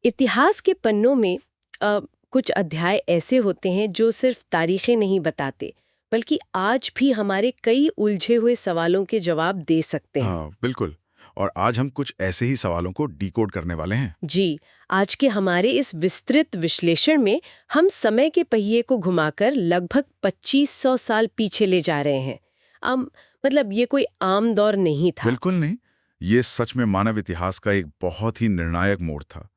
इतिहास के पन्नों में कुछ अध्याय ऐसे होते हैं जो सिर्फ तारीखें नहीं बताते, बल्कि आज भी हमारे कई उलझे हुए सवालों के जवाब दे सकते हैं। हाँ, बिल्कुल। और आज हम कुछ ऐसे ही सवालों को डिकोड करने वाले हैं। जी, आज के हमारे इस विस्तृत विश्लेषण में हम समय के पहिए को घुमाकर लगभग 2500 साल पीछे ले जा रहे हैं। अम मतलब ये कोई आम दौर नहीं था। बिल्कुल नहीं। ये सच में मानव इतिहास का एक बहुत ही निर्णायक मोड़ था।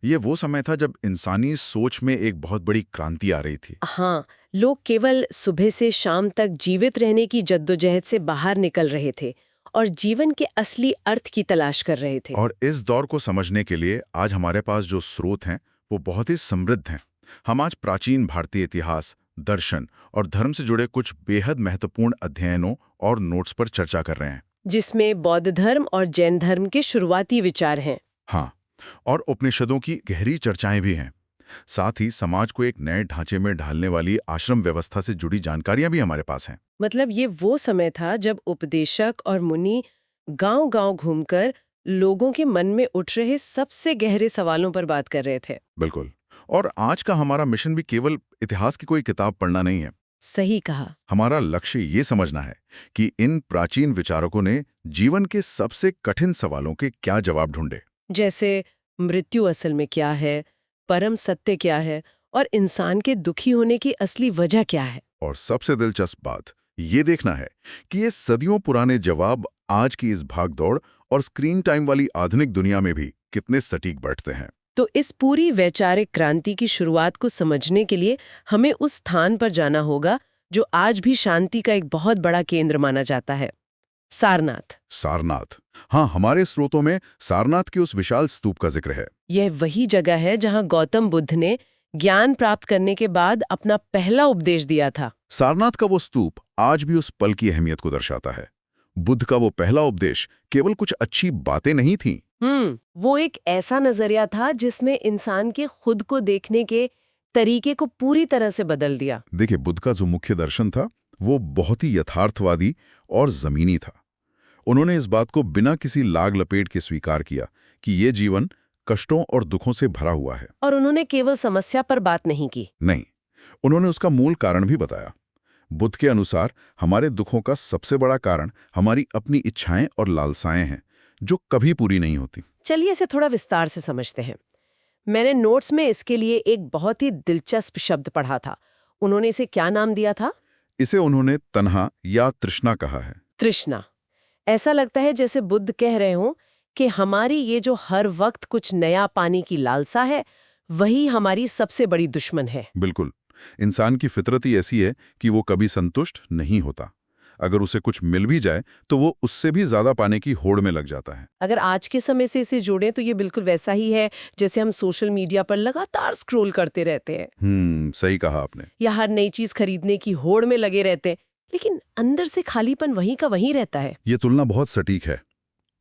ये वो समय था जब इंसानी सोच में एक बहुत बड़ी क्रांति आ रही थी। हाँ, लोग केवल सुबह से शाम तक जीवित रहने की जद्दोजहद से बाहर निकल रहे थे और जीवन के असली अर्थ की तलाश कर रहे थे। और इस दौर को समझने के लिए आज हमारे पास जो स्रोत हैं, वो बहुत ही समृद्ध हैं। हम आज प्राचीन भारतीय इतिहास, दर्शन और धर्म से जुड़े कुछ बेहद महत्वपूर्ण अध्ययनों और नोट्स पर चर्चा कर रहे हैं। जिसमें बौद्ध धर्म और जैन धर्म के शुरुआती विचार हैं। हाँ, और उपनिषदों की गहरी चर्चाएं भी हैं। साथ ही समाज को एक नए ढांचे में ढालने वाली आश्रम व्यवस्था से जुड़ी जानकारियां भी हमारे पास हैं। मतलब ये वो समय था जब उपदेशक और मुनि गांव-गांव घूमकर लोगों के मन में उठ रहे सबसे गहरे सवालों पर बात कर रहे थे। बिल्कुल। और आज का हमारा मिशन भी केवल इतिहास की कोई किताब पढ़ना नहीं है। सही कहा। हमारा लक्ष्य ये समझना है कि इन प्राचीन विचारकों ने जीवन के सबसे कठिन सवालों के क्या जवाब ढूंढे। जैसे मृत्यु असल में क्या है, परम सत्य क्या है और इंसान के दुखी होने की असली वजह क्या है। और सबसे दिलचस्प बात ये देखना है कि ये सदियों पुराने जवाब आज की इस भागदौड़ और स्क्रीन टाइम वाली आधुनिक दुनिया में भी कितने सटीक बैठते हैं। तो इस पूरी वैचारिक क्रांति की शुरुआत को समझने के लिए हमें उस स्थान पर जाना होगा जो आज भी शांति का एक बहुत बड़ा केंद्र माना जाता है, सारनाथ। सारनाथ। हाँ, हमारे स्रोतों में सारनाथ के उस विशाल स्तूप का जिक्र है। यह वही जगह है जहां गौतम बुद्ध ने ज्ञान प्राप्त करने के बाद अपना पहला उपदेश दिया था। सारनाथ का वो स्तूप आज भी उस पल की अहमियत को दर्शाता है। बुद्ध का वो पहला उपदेश केवल कुछ अच्छी बातें नहीं थीं। वो एक ऐसा नजरिया था जिसमें इंसान के खुद को देखने के तरीके को पूरी तरह से बदल दिया। देखिए, बुद्ध का जो मुख्य दर्शन था वो बहुत ही यथार्थवादी और जमीनी था। उन्होंने इस बात को बिना किसी लाग लपेट के स्वीकार किया कि ये जीवन कष्टों और दुखों से भरा हुआ है। और उन्होंने केवल समस्या पर बात नहीं की। नहीं, उन्होंने उसका मूल कारण भी बताया। बुद्ध के अनुसार हमारे दुखों का सबसे बड़ा कारण हमारी अपनी इच्छाएं और लालसाएं हैं, जो कभी पूरी नहीं होती। चलिए इसे थोड़ा विस्तार से समझते हैं। मैंने नोट्स में इसके लिए एक बहुत ही दिलचस्प शब्द पढ़ा था। उन्होंने इसे क्या नाम दिया था? इसे उन्होंने तन्हा या तृष्णा कहा है। तृष्णा। ऐसा लगता है जैसे बुद्ध कह रहे हों कि हमारी ये जो हर वक्त कुछ नया पाने की लालसा है, वही हमारी सबसे बड़ी दुश्मन है। बिल्कुल। इंसान की फितरत ही ऐसी है कि वो कभी संतुष्ट नहीं होता। अगर उसे कुछ मिल भी जाए तो वो उससे भी ज्यादा पाने की होड़ में लग जाता है। अगर आज के समय से इसे जोड़ें तो ये बिल्कुल वैसा ही है जैसे हम सोशल मीडिया पर लगातार स्क्रॉल करते रहते हैं। सही कहा आपने। या हर नई चीज खरीदने की होड़ में लगे रहते हैं, लेकिन अंदर से खालीपन वहीं का वहीं रहता है। ये तुलना बहुत सटीक है।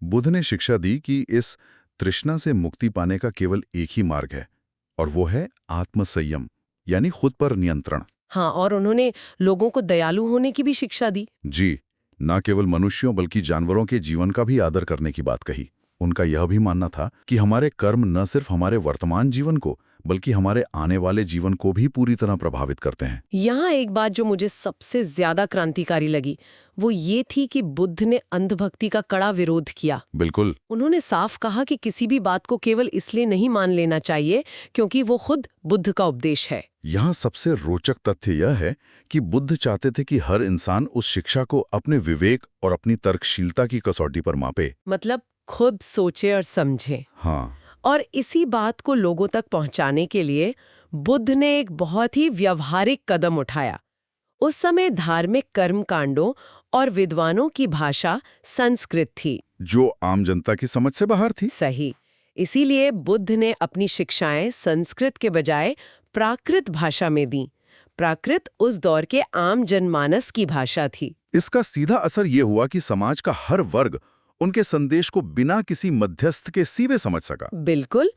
बुद्ध ने शिक्षा दी कि इस तृष्णा से मुक्ति पाने का केवल एक ही मार्ग है, और वो है आत्मसंयम, यानी खुद पर नियंत्रण। हाँ, और उन्होंने लोगों को दयालु होने की भी शिक्षा दी। जी, न केवल मनुष्यों बल्कि जानवरों के जीवन का भी आदर करने की बात कही। उनका यह भी मानना था कि हमारे कर्म न सिर्फ हमारे वर्तमान जीवन को बल्कि हमारे आने वाले जीवन को भी पूरी तरह प्रभावित करते हैं। यहाँ एक बात जो मुझे सबसे ज्यादा क्रांतिकारी लगी वो ये थी कि बुद्ध ने अंधभक्ति का कड़ा विरोध किया। बिल्कुल। उन्होंने साफ कहा कि किसी भी बात को केवल इसलिए नहीं मान लेना चाहिए क्योंकि वो खुद बुद्ध का उपदेश है। यहाँ सबसे रोचक तथ्य यह है कि बुद्ध चाहते थे कि हर इंसान उस शिक्षा को अपने विवेक और अपनी तर्कशीलता की कसौटी पर मापे। मतलब खुद सोचे और समझे। हाँ। और इसी बात को लोगों तक पहुंचाने के लिए बुद्ध ने एक बहुत ही व्यवहारिक कदम उठाया। उस समय धार्मिक कर्मकांडों और विद्वानों की भाषा संस्कृत थी, जो आम जनता की समझ से बाहर थी। सही। इसीलिए बुद्ध ने अपनी शिक्षाएं संस्कृत के बजाय प्राकृत भाषा में दी। प्राकृत उस दौर के आम जनमानस की भाषा थी। इसका सीधा असर ये हुआ कि समाज का हर वर्ग उनके संदेश को बिना किसी मध्यस्थ के सीधे समझ सका। बिल्कुल।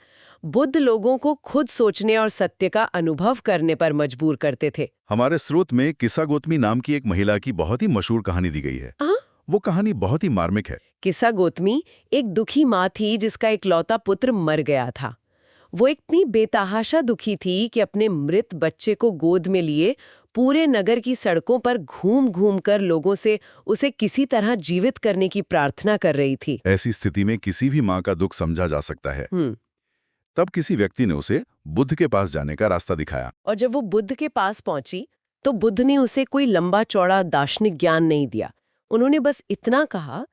बुद्ध लोगों को खुद सोचने और सत्य का अनुभव करने पर मजबूर करते थे। हमारे स्रोत में किस्सा गौतमी नाम की एक महिला की बहुत ही मशहूर कहानी दी गई है। वो कहानी बहुत ही मार्मिक है। किस्सा गौतमी एक दुखी माँ थी जिसका इकलौता पुत्र मर गया था। वो इतनी बेतहाशा दुखी थी कि अपने मृत बच्चे को गोद में लिए पूरे नगर की सड़कों पर घूम घूम कर लोगों से उसे किसी तरह जीवित करने की प्रार्थना कर रही थी। ऐसी स्थिति में किसी भी माँ का दुख समझा जा सकता है। तब किसी व्यक्ति ने उसे बुद्ध के पास जाने का रास्ता दिखाया। और जब वो बुद्ध के पास पहुंची तो बुद्ध ने उसे कोई लंबा चौड़ा दार्शनिक ज्ञान नहीं दिया। उन्होंने बस इतना कहा,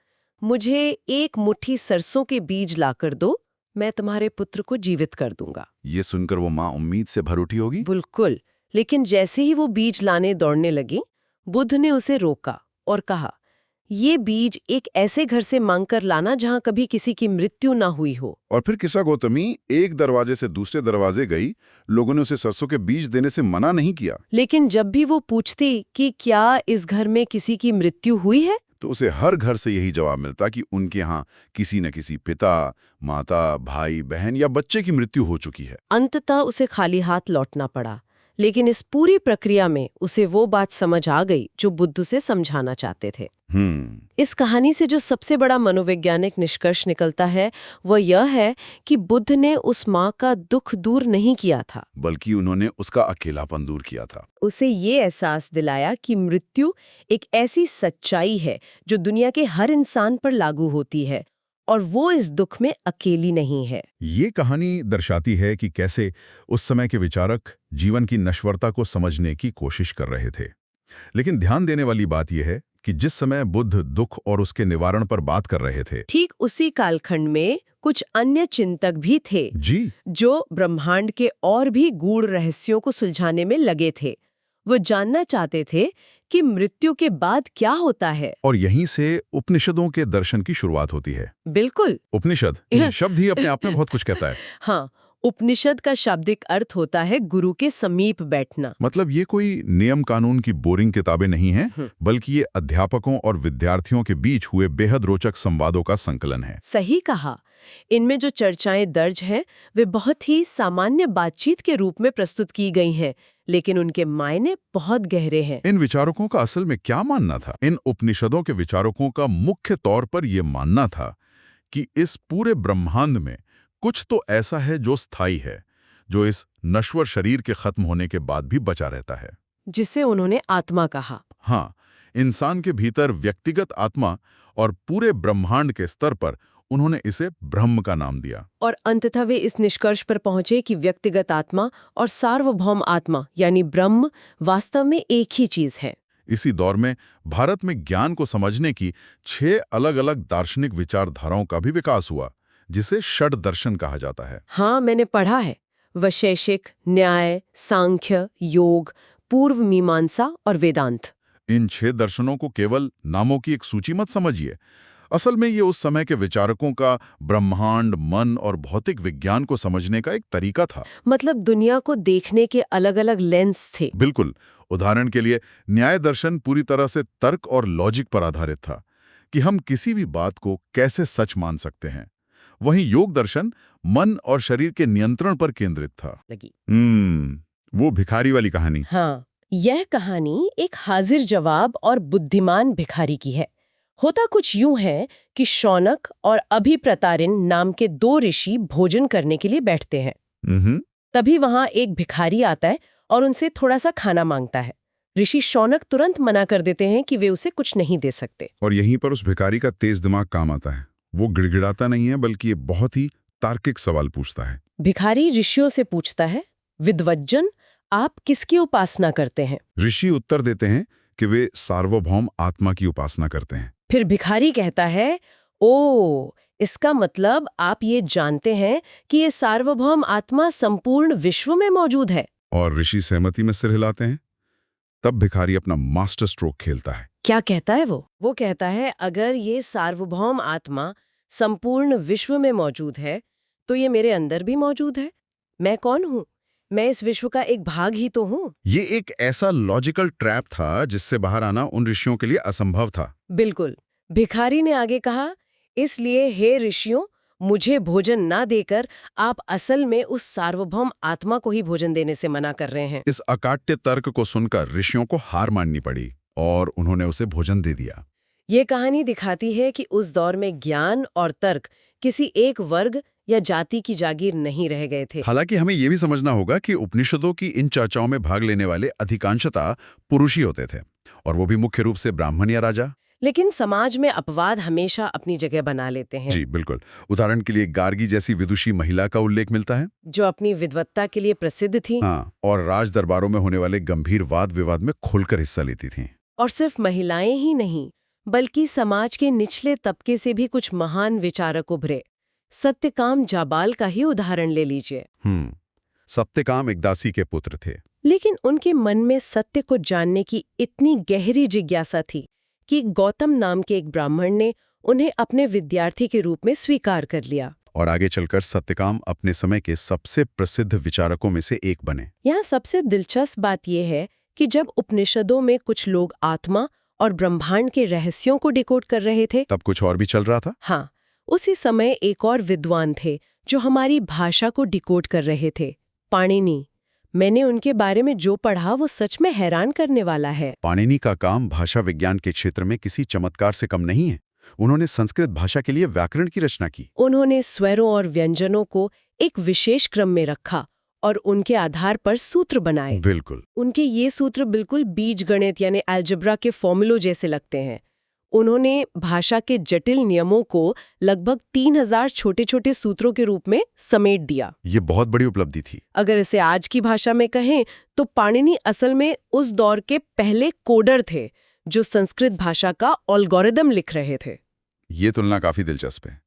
मुझे एक मुट्ठी सरसों के बीज लाकर दो, मैं तुम्हारे पुत्र को जीवित कर दूंगा। ये सुनकर वो माँ उम्मीद से भर उठी होगी। बिल्कुल, लेकिन जैसे ही वो बीज लाने दौड़ने लगी, बुद्ध ने उसे रोका और कहा, ये बीज एक ऐसे घर से मांगकर लाना जहां कभी किसी की मृत्यु ना हुई हो। और फिर किस्सा गौतमी एक दरवाजे से दूसरे दरवाजे गई। लोगों ने उसे सरसों के बीज देने से मना नहीं किया, लेकिन जब भी वो पूछती कि क्या इस घर में किसी की मृत्यु हुई है, तो उसे हर घर से यही जवाब मिलता कि उनके यहाँ किसी न किसी पिता, माता, भाई, बहन या बच्चे की मृत्यु हो चुकी है। अंततः उसे खाली हाथ लौटना पड़ा। लेकिन इस पूरी प्रक्रिया में उसे वो बात समझ आ गई जो बुद्ध उसे समझाना चाहते थे। इस कहानी से जो सबसे बड़ा मनोवैज्ञानिक निष्कर्ष निकलता है वह यह है कि बुद्ध ने उस माँ का दुख दूर नहीं किया था, बल्कि उन्होंने उसका अकेलापन दूर किया था। उसे ये एहसास दिलाया कि मृत्यु एक ऐसी सच्चाई है जो दुनिया के हर इंसान पर लागू होती है और वो इस दुख में अकेली नहीं है। ये कहानी दर्शाती है कि कैसे उस समय के विचारक जीवन की नश्वरता को समझने की कोशिश कर रहे थे। लेकिन ध्यान देने वाली बात यह है कि जिस समय बुद्ध दुख और उसके निवारण पर बात कर रहे थे, ठीक उसी कालखंड में कुछ अन्य चिंतक भी थे जो ब्रह्मांड के और भी गूढ़ रहस्यों को सुलझाने में लगे थे। वो जानना चाहते थे कि मृत्यु के बाद क्या होता है। और यहीं से उपनिषदों के दर्शन की शुरुआत होती है। बिल्कुल, उपनिषद शब्द ही अपने आप में बहुत कुछ कहता है। हाँ, उपनिषद का शाब्दिक अर्थ होता है गुरु के समीप बैठना। मतलब ये कोई नियम कानून की बोरिंग किताबें नहीं हैं, बल्कि ये अध्यापकों और विद्यार्थियों के बीच हुए बेहद रोचक संवादों का संकलन है। सही कहा। इनमें जो चर्चाएं दर्ज हैं वे बहुत ही सामान्य बातचीत के रूप में प्रस्तुत की गई हैं, लेकिन उनके मायने बहुत गहरे हैं। इन विचारकों का असल में क्या मानना था? इन उपनिषदों के विचारकों का मुख्य तौर पर यह मानना था कि इस पूरे ब्रह्मांड में कुछ तो ऐसा है जो स्थायी है, जो इस नश्वर शरीर के खत्म होने के बाद भी बचा रहता है, जिसे उन्होंने आत्मा कहा। हाँ, इंसान के भीतर व्यक्तिगत आत्मा और पूरे ब्रह्मांड के स्तर पर उन्होंने इसे ब्रह्म का नाम दिया। और अंततः वे इस निष्कर्ष पर पहुंचे कि व्यक्तिगत आत्मा और सार्वभौम आत्मा यानी ब्रह्म वास्तव में एक ही चीज है। इसी दौर में भारत में ज्ञान को समझने की 6 अलग-अलग दार्शनिक विचारधाराओं का भी विकास हुआ, जिसे षड दर्शन कहा जाता है। हाँ, मैंने पढ़ा है। वैशेषिक, न्याय, सांख्य, योग, पूर्व मीमांसा और वेदांत। इन 6 दर्शनों को केवल नामों की एक सूची मत समझिए। असल में ये उस समय के विचारकों का ब्रह्मांड, मन और भौतिक विज्ञान को समझने का एक तरीका था। मतलब दुनिया को देखने के अलग-अलग लेंस थे। बिल्कुल। उदाहरण के लिए न्याय दर्शन पूरी तरह से तर्क और लॉजिक पर आधारित था कि हम किसी भी बात को कैसे सच मान सकते हैं। वहीं योग दर्शन मन और शरीर के नियंत्रण पर केंद्रित था। वो भिखारी वाली कहानी। हाँ, यह कहानी एक हाजिर जवाब और बुद्धिमान भिखारी की है। होता कुछ यूं है कि शौनक और अभिप्रतारिन नाम के 2 ऋषि भोजन करने के लिए बैठते हैं। तभी वहां एक भिखारी आता है और उनसे थोड़ा सा खाना मांगता है। ऋषि शौनक तुरंत मना कर देते हैं कि वे उसे कुछ नहीं दे सकते। और यहीं पर उस भिखारी का तेज दिमाग काम आता है। वो गिड़गिड़ाता नहीं है, बल्कि ये बहुत ही तार्किक सवाल पूछता है। भिखारी ऋषियों से पूछता है, विद्वज्जन, आप किसकी उपासना करते हैं? ऋषि उत्तर देते हैं कि वे सार्वभौम आत्मा की उपासना करते हैं। फिर भिखारी कहता है, ओ, इसका मतलब आप ये जानते हैं कि ये सार्वभौम आत्मा संपूर्ण विश्व में मौजूद है। और ऋषि सहमति में सिर हिलाते हैं। तब भिखारी अपना मास्टर स्ट्रोक खेलता है। क्या कहता है वो? वो कहता है, अगर ये सार्वभौम आत्मा संपूर्ण विश्व में मौजूद है तो ये मेरे अंदर भी मौजूद है। मैं कौन हूँ? मैं इस विश्व का एक भाग ही तो हूँ। ये एक ऐसा लॉजिकल ट्रैप था जिससे बाहर आना उन ऋषियों के लिए असंभव था। बिल्कुल। भिखारी ने आगे कहा, इसलिए हे ऋषियों, मुझे भोजन ना देकर आप असल में उस सार्वभौम आत्मा को ही भोजन देने से मना कर रहे हैं। इस अकाट्य तर्क को सुनकर ऋषियों को हार माननी पड़ी और उन्होंने उसे भोजन दे दिया। ये कहानी दिखाती है कि उस दौर में ज्ञान और तर्क किसी एक वर्ग या जाति की जागीर नहीं रह गए थे। हालांकि हमें यह भी समझना होगा कि उपनिषदों की इन चर्चाओं में भाग लेने वाले अधिकांशतः पुरुष ही होते थे, और वो भी मुख्य रूप से ब्राह्मण या राजा। लेकिन समाज में अपवाद हमेशा अपनी जगह बना लेते हैं। जी बिल्कुल। उदाहरण के लिए गार्गी जैसी विदुषी महिला का उल्लेख मिलता है, जो अपनी विद्वत्ता के लिए प्रसिद्ध थी। हाँ, और राज दरबारों में होने वाले गंभीर वाद विवाद में खुलकर हिस्सा लेती थी। और सिर्फ महिलाएं ही नहीं, बल्कि समाज के निचले तबके से भी कुछ महान विचारक उभरे। सत्यकाम जाबाल का ही उदाहरण ले लीजिए। सत्यकाम एक दासी के पुत्र थे, लेकिन उनके मन में सत्य को जानने की इतनी गहरी जिज्ञासा थी कि गौतम नाम के एक ब्राह्मण ने उन्हें अपने विद्यार्थी के रूप में स्वीकार कर लिया। और आगे चलकर सत्यकाम अपने समय के सबसे प्रसिद्ध विचारकों में से एक बने। यहाँ सबसे दिलचस्प बात यह है कि जब उपनिषदों में कुछ लोग आत्मा और ब्रह्मांड के रहस्यों को डिकोड कर रहे थे, तब कुछ और भी चल रहा था। हाँ, उसी समय एक और विद्वान थे जो हमारी भाषा को डिकोड कर रहे थे, पाणिनि। मैंने उनके बारे में जो पढ़ा वो सच में हैरान करने वाला है। पाणिनि का काम भाषा विज्ञान के क्षेत्र में किसी चमत्कार से कम नहीं है। उन्होंने संस्कृत भाषा के लिए व्याकरण की रचना की। उन्होंने स्वरों और व्यंजनों को एक विशेष क्रम में रखा और उनके आधार पर सूत्र बनाए। बिल्कुल। उनके ये सूत्र बिल्कुल बीजगणित यानी अलजेब्रा के फॉर्मूलों जैसे लगते हैं। उन्होंने भाषा के जटिल नियमों को लगभग 3000 छोटे-छोटे सूत्रों के रूप में समेट दिया। ये बहुत बड़ी उपलब्धि थी। अगर इसे आज की भाषा में कहें तो पाणिनि असल में उस दौर के पहले कोडर थे जो संस्कृत भाषा का एल्गोरिदम लिख रहे थे। ये तुलना काफी दिलचस्प है।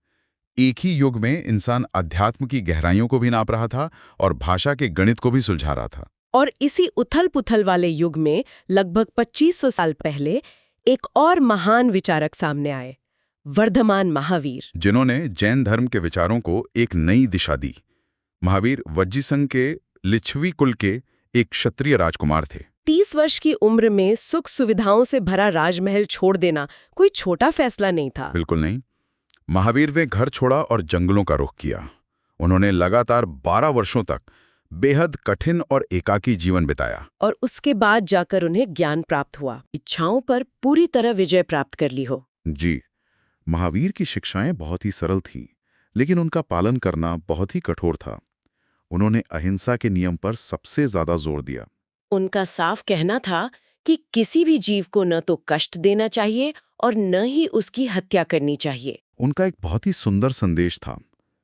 एक ही युग में इंसान अध्यात्म की गहराइयों को भी नाप रहा था और भाषा के गणित को भी सुलझा रहा था। और इसी उथल-पुथल वाले युग में लगभग 2500 साल पहले एक और महान विचारक सामने आए, वर्धमान महावीर, जिन्होंने जैन धर्म के विचारों को एक नई दिशा दी। महावीर वज्जीसंघ के लिच्छवी कुल के एक क्षत्रिय राजकुमार थे। 30 वर्ष की उम्र में सुख सुविधाओं से भरा राजमहल छोड़ देना कोई छोटा फैसला नहीं था। बिल्कुल नहीं। महावीर ने घर छोड़ा और जंगलों का रुख किया। उन्होंने लगातार 12 वर्षों तक बेहद कठिन और एकाकी जीवन बिताया। और उसके बाद जाकर उन्हें ज्ञान प्राप्त हुआ, इच्छाओं पर पूरी तरह विजय प्राप्त कर ली हो। जी, महावीर की शिक्षाएं बहुत ही सरल थीं, लेकिन उनका पालन करना बहुत ही कठोर था। उन्होंने अहिंसा के नियम पर सबसे ज्यादा जोर दिया। उनका साफ कहना था कि किसी भी जीव को न तो कष्ट देना चाहिए और न ही उसकी हत्या करनी चाहिए। उनका एक बहुत ही सुंदर संदेश था,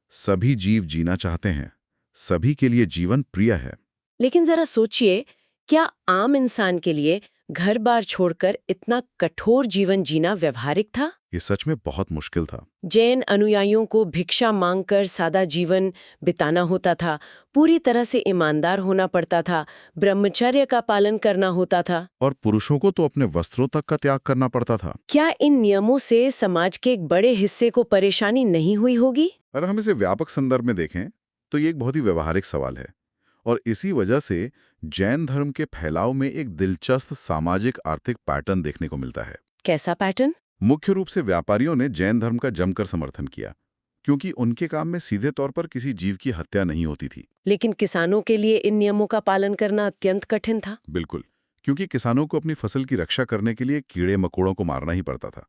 सभी जीव जीना चाहते हैं, सभी के लिए जीवन प्रिय है। लेकिन जरा सोचिए, क्या आम इंसान के लिए घर बार छोड़कर इतना कठोर जीवन जीना व्यवहारिक था? ये सच में बहुत मुश्किल था। जैन अनुयायियों को भिक्षा मांगकर सादा जीवन बिताना होता था, पूरी तरह से ईमानदार होना पड़ता था, ब्रह्मचर्य का पालन करना होता था, और पुरुषों को तो अपने वस्त्रों तक का त्याग करना पड़ता था। क्या इन नियमों से समाज के एक बड़े हिस्से को परेशानी नहीं हुई होगी? अगर हम इसे व्यापक संदर्भ में देखें तो ये एक बहुत ही व्यवहारिक सवाल है, और इसी वजह से जैन धर्म के फैलाव में एक दिलचस्प सामाजिक आर्थिक पैटर्न देखने को मिलता है। कैसा पैटर्न? मुख्य रूप से व्यापारियों ने जैन धर्म का जमकर समर्थन किया, क्योंकि उनके काम में सीधे तौर पर किसी जीव की हत्या नहीं होती थी। लेकिन किसानों के लिए इन नियमों का पालन करना अत्यंत कठिन था। बिल्कुल, क्योंकि किसानों को अपनी फसल की रक्षा करने के लिए कीड़े मकोड़ों को मारना ही पड़ता था।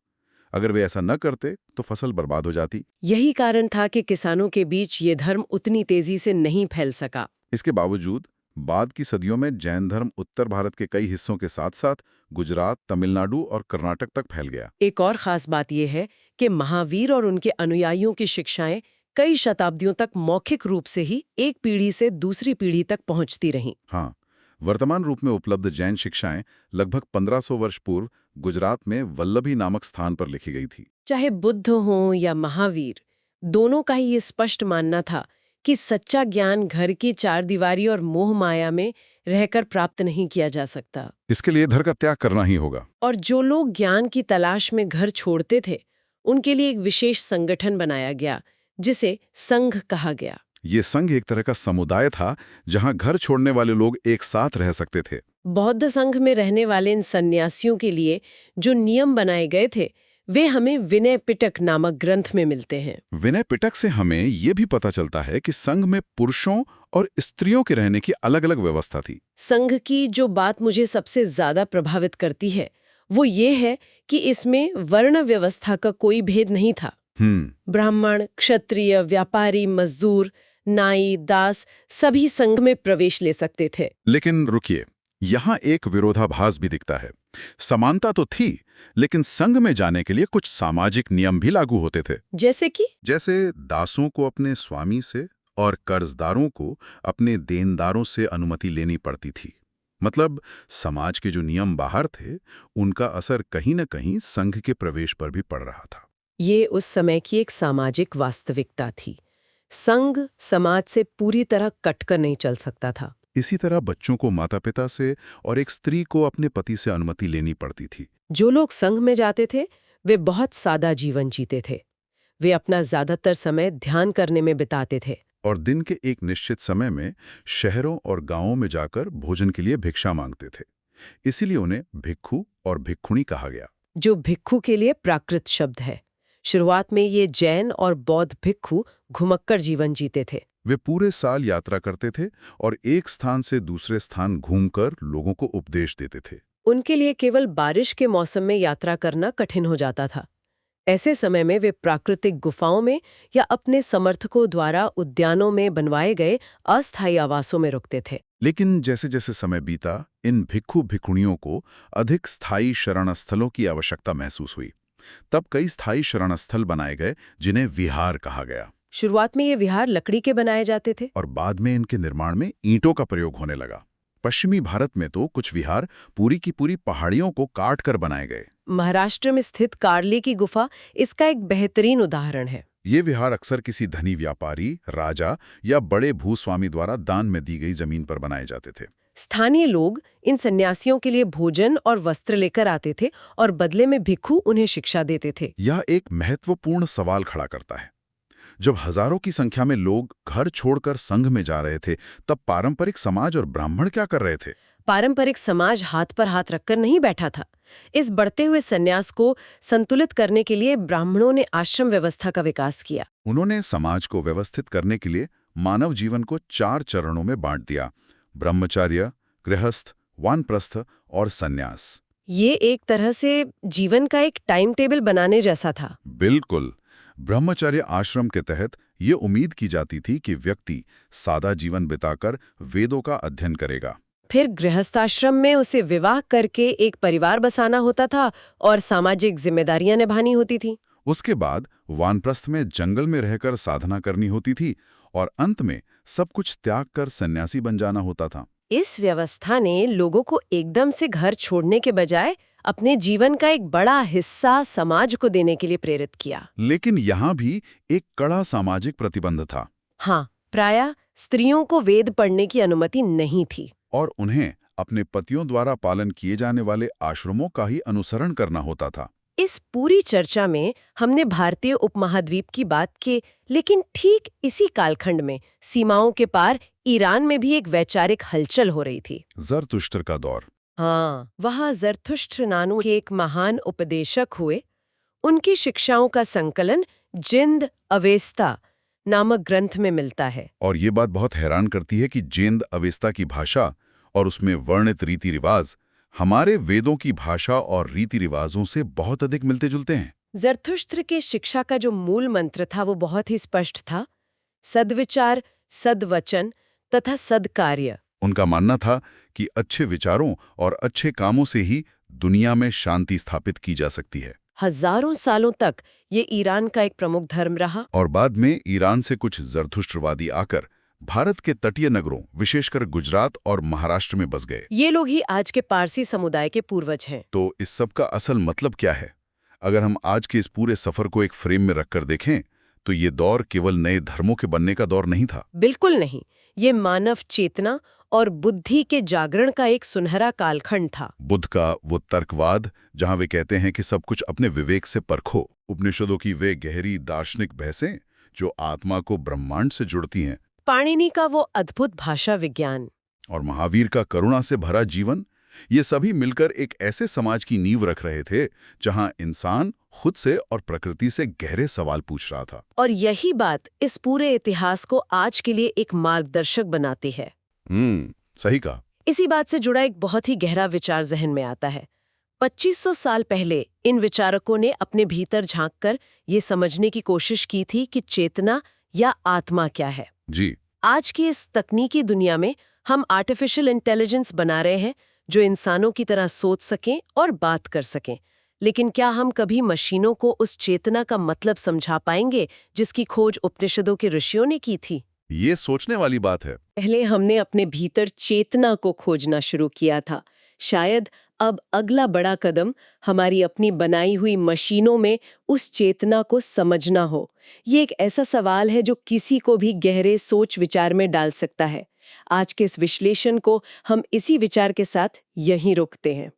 अगर वे ऐसा न करते तो फसल बर्बाद हो जाती। यही कारण था कि किसानों के बीच ये धर्म उतनी तेजी से नहीं फैल सका। इसके बावजूद बाद की सदियों में जैन धर्म उत्तर भारत के कई हिस्सों के साथ साथ गुजरात, तमिलनाडु और कर्नाटक तक फैल गया। एक और खास बात यह है कि महावीर और उनके अनुयायियों की शिक्षाएं कई शताब्दियों तक मौखिक रूप से ही एक पीढ़ी से दूसरी पीढ़ी तक पहुंचती रहीं। हाँ, वर्तमान रूप में उपलब्ध जैन शिक्षाएं लगभग 1500 वर्ष पूर्व गुजरात में वल्लभी नामक स्थान पर लिखी गई थी। चाहे बुद्ध हों या महावीर, दोनों का ही ये स्पष्ट मानना था कि सच्चा ज्ञान घर की चारदीवारी और मोह माया में रहकर प्राप्त नहीं किया जा सकता। इसके लिए घर का त्याग करना ही होगा। और जो लोग ज्ञान की तलाश में घर छोड़ते थे, उनके लिए एक विशेष संगठन बनाया गया, जिसे संघ कहा गया। ये संघ एक तरह का समुदाय था जहां घर छोड़ने वाले लोग एक साथ रह सकते थे। बौद्ध संघ में रहने वाले इन सन्यासियों के लिए जो नियम बनाए गए थे, वे हमें विनय पिटक नामक ग्रंथ में मिलते हैं। विनय पिटक से हमें ये भी पता चलता है कि संघ में पुरुषों और स्त्रियों के रहने की अलग-अलग व्यवस्था थी। संघ की जो बात मुझे सबसे ज्यादा प्रभावित करती है, वो ये है कि इसमें वर्ण व्यवस्था का कोई भेद नहीं था। ब्राह्मण, क्षत्रिय, व्यापारी, मजदूर, नाई, दास सभी संघ में प्रवेश ले सकते थे। लेकिन रुकिए, यहाँ एक विरोधाभास भी दिखता है। समानता तो थी, लेकिन संघ में जाने के लिए कुछ सामाजिक नियम भी लागू होते थे। जैसे दासों को अपने स्वामी से और कर्जदारों को अपने देनदारों से अनुमति लेनी पड़ती थी। मतलब समाज के जो नियम बाहर थे, उनका असर कहीं न कहीं संघ के प्रवेश पर भी पड़ रहा था। ये उस समय की एक सामाजिक वास्तविकता थी। संघ समाज से पूरी तरह कटकर नहीं चल सकता था। इसी तरह बच्चों को माता-पिता से और एक स्त्री को अपने पति से अनुमति लेनी पड़ती थी। जो लोग संघ में जाते थे, वे बहुत सादा जीवन जीते थे। वे अपना ज्यादातर समय ध्यान करने में बिताते थे और दिन के एक निश्चित समय में शहरों और गांवों में जाकर भोजन के लिए भिक्षा मांगते थे। इसीलिए उन्हें भिक्खु और भिक्खुणी कहा गया, जो भिक्खु के लिए प्राकृत शब्द है। शुरुआत में ये जैन और बौद्ध भिक्खु घुमक्कर जीवन जीते थे। वे पूरे साल यात्रा करते थे और एक स्थान से दूसरे स्थान घूमकर लोगों को उपदेश देते थे। उनके लिए केवल बारिश के मौसम में यात्रा करना कठिन हो जाता था। ऐसे समय में वे प्राकृतिक गुफाओं में या अपने समर्थकों द्वारा उद्यानों में बनवाए गए अस्थायी आवासों में रुकते थे। लेकिन जैसे जैसे समय बीता, इन भिक्खु भिक्खुणियों को अधिक स्थायी शरणस्थलों की आवश्यकता महसूस हुई। तब कई स्थायी शरणस्थल बनाए गए, जिन्हें विहार कहा गया। शुरुआत में ये विहार लकड़ी के बनाए जाते थे और बाद में इनके निर्माण में ईंटों का प्रयोग होने लगा। पश्चिमी भारत में तो कुछ विहार पूरी की पूरी पहाड़ियों को काट कर बनाए गए। महाराष्ट्र में स्थित कार्ली की गुफा इसका एक बेहतरीन उदाहरण है। ये विहार अक्सर किसी धनी व्यापारी, राजा या बड़े भूस्वामी द्वारा दान में दी गई जमीन पर बनाए जाते थे। स्थानीय लोग इन सन्यासियों के लिए भोजन और वस्त्र लेकर आते थे और बदले में भिक्खु उन्हें शिक्षा देते थे। यह एक महत्वपूर्ण सवाल खड़ा करता है। जब हजारों की संख्या में लोग घर छोड़कर संघ में जा रहे थे, तब पारंपरिक समाज और ब्राह्मण क्या कर रहे थे? पारंपरिक समाज हाथ पर हाथ रखकर नहीं बैठा था। इस बढ़ते हुए सन्यास को संतुलित करने के लिए ब्राह्मणों ने आश्रम व्यवस्था का विकास किया। उन्होंने समाज को व्यवस्थित करने के लिए मानव जीवन को 4 चरणों में बांट दिया: ब्रह्मचर्य, गृहस्थ, वानप्रस्थ और सन्यास। ये एक तरह से जीवन का एक टाइम टेबल बनाने जैसा था। बिल्कुल। ब्रह्मचर्य आश्रम के तहत ये उम्मीद की जाती थी कि व्यक्ति सादा जीवन बिताकर वेदों का अध्ययन करेगा। फिर गृहस्थाश्रम में उसे विवाह करके एक परिवार बसाना होता था और सामाजिक जिम्मेदारियां निभानी होती थी। उसके बाद वानप्रस्थ में जंगल में रहकर साधना करनी होती थी और अंत में सब कुछ त्याग कर सन्यासी बन जाना होता था। इस व्यवस्था ने लोगों को एकदम से घर छोड़ने के बजाय अपने जीवन का एक बड़ा हिस्सा समाज को देने के लिए प्रेरित किया। लेकिन यहाँ भी एक कड़ा सामाजिक प्रतिबंध था। हाँ, प्रायः स्त्रियों को वेद पढ़ने की अनुमति नहीं थी और उन्हें अपने पतियों द्वारा पालन किए जाने वाले आश्रमों का ही अनुसरण करना होता था। इस पूरी चर्चा में हमने भारतीय उपमहाद्वीप की बात की, लेकिन ठीक इसी कालखंड में सीमाओं के पार ईरान में भी एक वैचारिक हलचल हो रही थी। ज़रतुष्ट्र का दौर। हाँ, वहाँ ज़रतुष्ट्र नानु के एक महान उपदेशक हुए। उनकी शिक्षाओं का संकलन जिंद अवेस्ता नामक ग्रंथ में मिलता है। और ये बात बहुत हैरान करती है कि जिंद अवेस्ता की भाषा और उसमें वर्णित रीति रिवाज हमारे वेदों की भाषा और रीति रिवाजों से बहुत अधिक मिलते जुलते हैं। ज़रतुष्ट्र के शिक्षा का जो मूल मंत्र था वो बहुत ही स्पष्ट था: सद्विचार, सद्वचन तथा सद्कार्य। उनका मानना था कि अच्छे विचारों और अच्छे कामों से ही दुनिया में शांति स्थापित की जा सकती है। हजारों सालों तक ये ईरान का एक प्रमुख धर्म रहा। और बाद में ईरान से कुछ ज़रतुष्ट्रवादी आकर भारत के तटीय नगरों, विशेषकर गुजरात और महाराष्ट्र में बस गए। ये लोग ही आज के पारसी समुदाय के पूर्वज हैं। तो इस सब का असल मतलब क्या है? अगर हम आज के इस पूरे सफर को एक फ्रेम में रखकर देखें, तो ये दौर केवल नए धर्मों के बनने का दौर नहीं था। बिल्कुल नहीं, ये मानव चेतना और बुद्धि के जागरण का एक सुनहरा कालखंड था। बुद्ध का वो तर्कवाद, जहां वे कहते हैं कि सब कुछ अपने विवेक से परखो, उपनिषदों की वे गहरी दार्शनिक बहसें जो आत्मा को ब्रह्मांड से जुड़ती हैं, पाणिनि का वो अद्भुत भाषा विज्ञान और महावीर का करुणा से भरा जीवन, ये सभी मिलकर एक ऐसे समाज की नींव रख रहे थे जहां इंसान खुद से और प्रकृति से गहरे सवाल पूछ रहा था। और यही बात इस पूरे इतिहास को आज के लिए एक मार्गदर्शक बनाती है। सही कहा। इसी बात से जुड़ा एक बहुत ही गहरा विचार जहन में आता है। 2500 साल पहले इन विचारकों ने अपने भीतर झांककर ये समझने की कोशिश की थी कि चेतना या आत्मा क्या है। जी। आज की इस तकनीकी दुनिया में हम आर्टिफिशियल इंटेलिजेंस बना रहे हैं जो इंसानों की तरह सोच सकें और बात कर सकें, लेकिन क्या हम कभी मशीनों को उस चेतना का मतलब समझा पाएंगे जिसकी खोज उपनिषदों के ऋषियों ने की थी? ये सोचने वाली बात है। पहले हमने अपने भीतर चेतना को खोजना शुरू किया था। शायद अब अगला बड़ा कदम हमारी अपनी बनाई हुई मशीनों में उस चेतना को समझना हो। ये एक ऐसा सवाल है जो किसी को भी गहरे सोच विचार में डाल सकता है। आज के इस विश्लेषण को हम इसी विचार के साथ यहीं रोकते हैं।